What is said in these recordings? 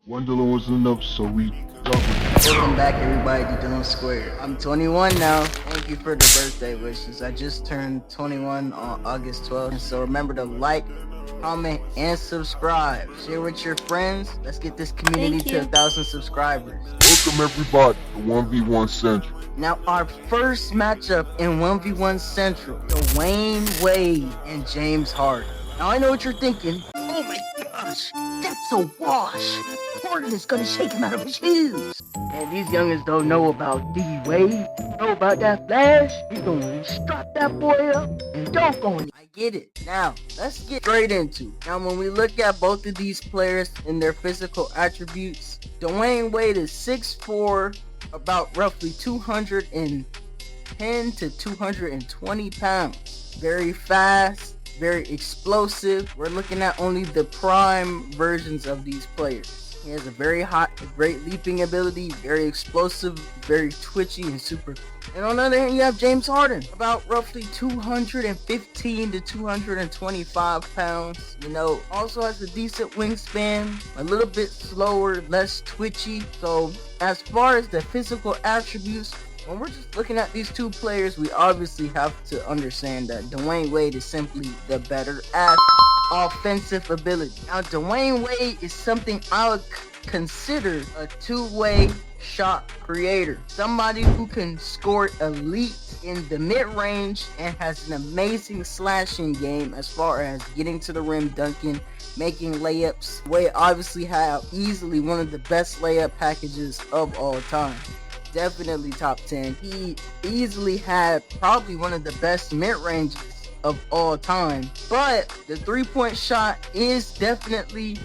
Wonderland wasn't enough, so we doubled. Welcome back, everybody, to Dome Square. I'm 21 now. Thank you for the birthday wishes. I just turned 21 on August 12th. And so remember to like, comment, and subscribe. Share with your friends. Let's get this community to 1,000 subscribers. Welcome everybody to 1v1 Central. Now, our first matchup in 1v1 Central, Dwyane Wade and James Harden. Now, I know what you're thinking. Oh my gosh, that's a wash. Harden is gonna shake him out of his shoes. And these youngins don't know about D. Wade, know about that flash. He's gonna strap that boy up and dunk on him. I get it. Now, let's get straight into it. Now, when we look at both of these players and their physical attributes, Dwyane Wade is 6'4", about roughly 210 to 220 pounds. Very fast, very explosive. We're looking at only the prime versions of these players. He has a very great leaping ability, very explosive, very twitchy, and super. And on the other hand, you have James Harden, about roughly 215 to 225 pounds. Also has a decent wingspan, a little bit slower, less twitchy. So as far as the physical attributes, when we're just looking at these two players, we obviously have to understand that Dwyane Wade is simply the better athlete. Offensive ability. Now, Dwyane Wade is something I would consider a two-way shot creator. Somebody who can score elite in the mid-range and has an amazing slashing game as far as getting to the rim, dunking, making layups. Wade obviously have easily one of the best layup packages of all time. Definitely top 10. He easily had probably one of the best mid-ranges of all time, but the three-point shot is definitely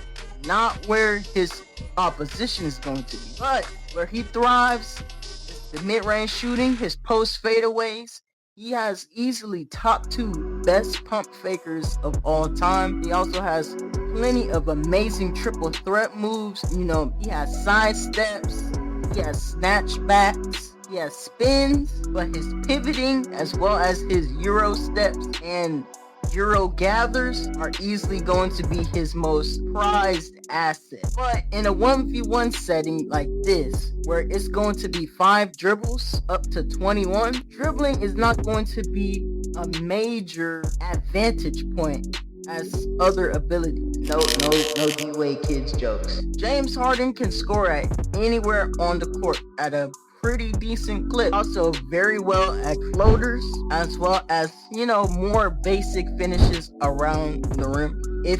not where his opposition is going to be. But where he thrives is the mid-range shooting, his post fadeaways. He has easily top 2 best pump fakers of all time. He also has plenty of amazing triple threat moves. He has side steps, he has snatchbacks, he has spins, but his pivoting as well as his Euro steps and Euro gathers are easily going to be his most prized asset. But in a 1v1 setting like this, where it's going to be 5 dribbles up to 21, dribbling is not going to be a major advantage point as other abilities. No D-Wade kids jokes. James Harden can score at anywhere on the court at a pretty decent clip. Also very well at floaters, as well as, more basic finishes around the rim. If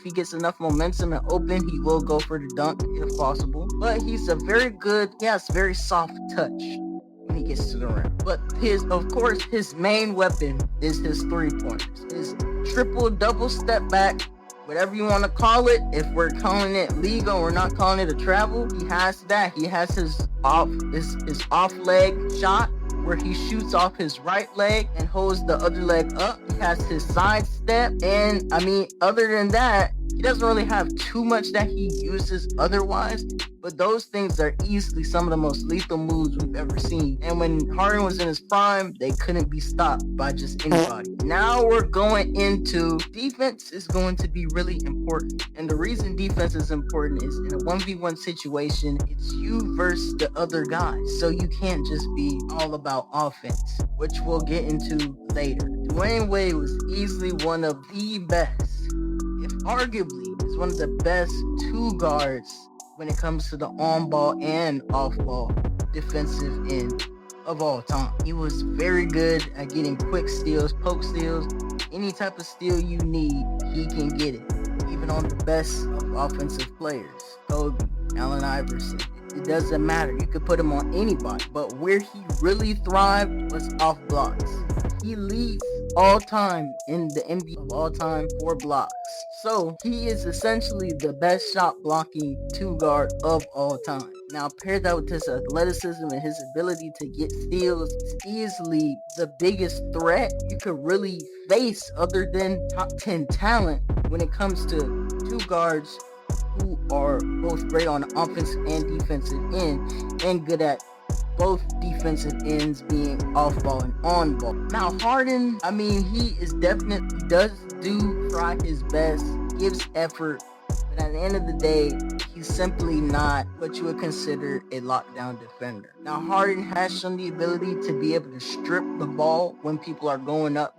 he gets enough momentum and open, he will go for the dunk if possible. But he has very soft touch when he gets to the rim. But his main weapon is his 3-pointers. His triple double step back, whatever you want to call it. If we're calling it legal, we're not calling it a travel. He has that. He has his off leg shot where he shoots off his right leg and holds the other leg up. He has his side step, and other than that, he doesn't really have too much that he uses otherwise. But those things are easily some of the most lethal moves we've ever seen. And when Harden was in his prime, they couldn't be stopped by just anybody. Now we're going into defense is going to be really important. And the reason defense is important is in a 1v1 situation, it's you versus the other guys. So you can't just be all about offense, which we'll get into later. Dwyane Wade was easily one of the best, if arguably is one of the best 2 guards when it comes to the on-ball and off-ball defensive end of all time. He was very good at getting quick steals, poke steals, any type of steal you need, he can get it. Even on the best of offensive players, Kobe, Allen Iverson. It doesn't matter. You could put him on anybody. But where he really thrived was off blocks. He leads all time in the NBA of all time for blocks. So he is essentially the best shot blocking 2 guard of all time. Now pair that with his athleticism and his ability to get steals, it's easily the biggest threat you could really face other than top 10 talent when it comes to 2 guards who are both great on the offensive and defensive end and good at both defensive ends being off ball and on ball. Now Harden, he is definitely does try his best, gives effort, but But at the end of the day, he's simply not what you would consider a lockdown defender. Now, Harden has shown the ability to be able to strip the ball when people are going up,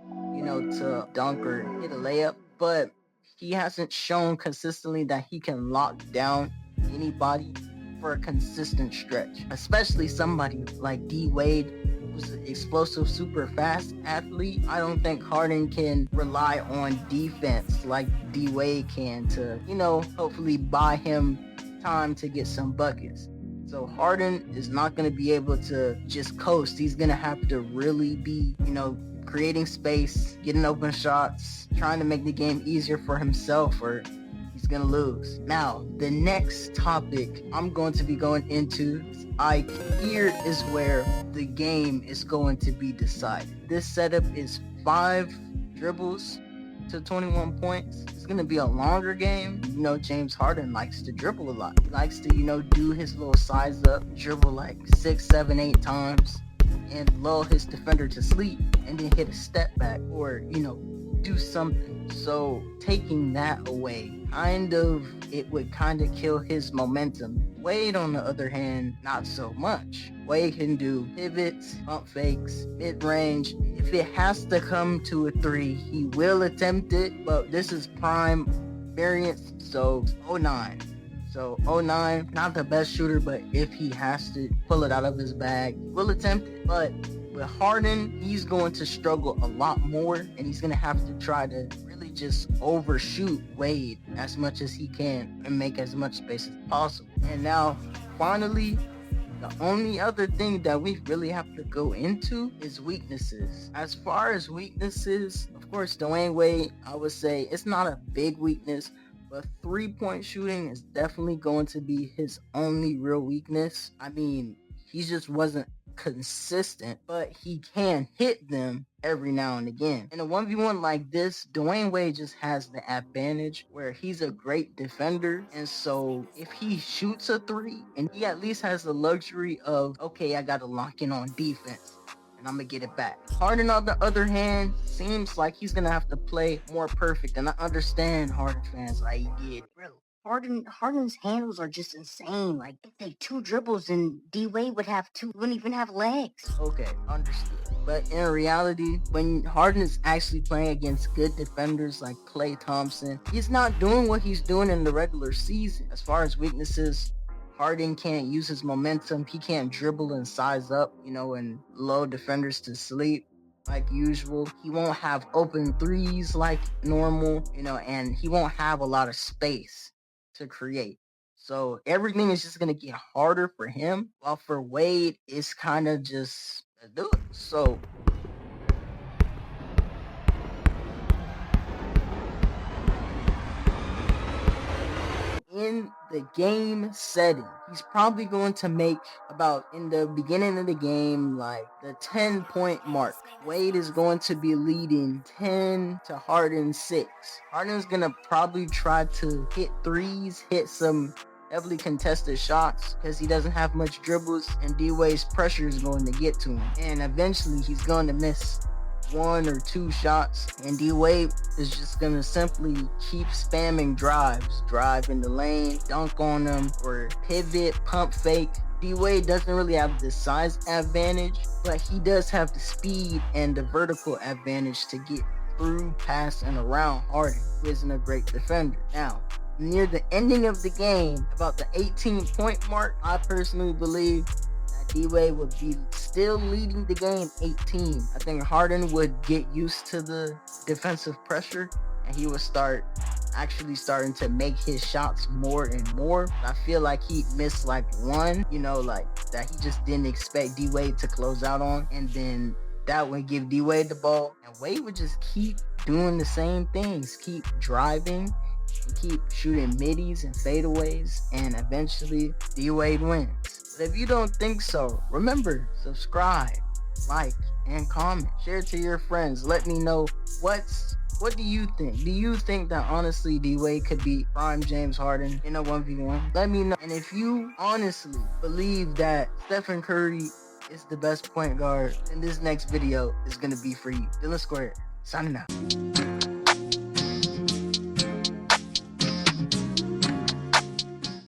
to dunk or hit a layup, but he hasn't shown consistently that he can lock down anybody for a consistent stretch, especially somebody like D Wade, who's an explosive, super fast athlete. I don't think Harden can rely on defense like D Wade can to, hopefully buy him time to get some buckets. So Harden is not going to be able to just coast. He's going to have to really be, creating space, getting open shots, trying to make the game easier for himself, or he's gonna lose. Now, the next topic I'm going to be going into, here is where the game is going to be decided. This setup is 5 dribbles to 21 points. It's gonna be a longer game. James Harden likes to dribble a lot. He likes to, do his little size up, dribble like 6, 7, 8 times, and lull his defender to sleep, and then hit a step back, or do something. So taking that away, it would kind of kill his momentum. Wade, on the other hand, not so much. Wade can do pivots, pump fakes, mid-range. If it has to come to a 3, he will attempt it, but this is prime variance, so 09. So 09, not the best shooter, but if he has to pull it out of his bag, he will attempt it. But with Harden, he's going to struggle a lot more, and he's going to have to try to really just overshoot Wade as much as he can and make as much space as possible. And now, finally, the only other thing that we really have to go into is weaknesses. As far as weaknesses, of course, Dwyane Wade, I would say it's not a big weakness, but 3-point shooting is definitely going to be his only real weakness. I mean, he just wasn't consistent, but he can hit them every now and again. In a 1v1 like this, Dwyane Wade just has the advantage where he's a great defender, and so if he shoots a 3, and he at least has the luxury of, okay, I gotta lock in on defense and I'm gonna get it back. Harden, on the other hand, seems like he's gonna have to play more perfect, and I understand Harden fans, I get, bro, Harden's handles are just insane. Like, if they 2 dribbles and D Wade wouldn't even have legs. Okay, understood. But in reality, when Harden is actually playing against good defenders like Klay Thompson, he's not doing what he's doing in the regular season. As far as weaknesses, Harden can't use his momentum. He can't dribble and size up, and lull defenders to sleep like usual. He won't have open 3s like normal, and he won't have a lot of space to create. So everything is just going to get harder for him, while for Wade, it's kind of just do it. So in the game setting, he's probably going to make about, in the beginning of the game, like the 10-point mark. Wade is going to be leading 10 to Harden 6. Harden's going to probably try to hit 3s, hit some heavily contested shots because he doesn't have much dribbles, and D-Wade's pressure is going to get to him. And eventually he's going to miss 1 or 2 shots, and D-Wade is just gonna simply keep spamming drives. Drive in the lane, dunk on them, or pivot, pump fake. D-Wade doesn't really have the size advantage, but he does have the speed and the vertical advantage to get through, past, and around Harden, who isn't a great defender. Now, near the ending of the game, about the 18-point mark, I personally believe D-Wade would be still leading the game 18. I think Harden would get used to the defensive pressure, and he would starting to make his shots more and more. I feel like he missed like 1, like that he just didn't expect D-Wade to close out on, and then that would give D-Wade the ball, and Wade would just keep doing the same things, keep driving and keep shooting middies and fadeaways, and eventually D-Wade wins. But if you don't think so, remember, subscribe, like, and comment. Share it to your friends. Let me know what do you think? Do you think that honestly D-Wade could beat prime James Harden in a 1v1? Let me know. And if you honestly believe that Stephen Curry is the best point guard, then this next video is going to be for you. Dylan Square, signing out.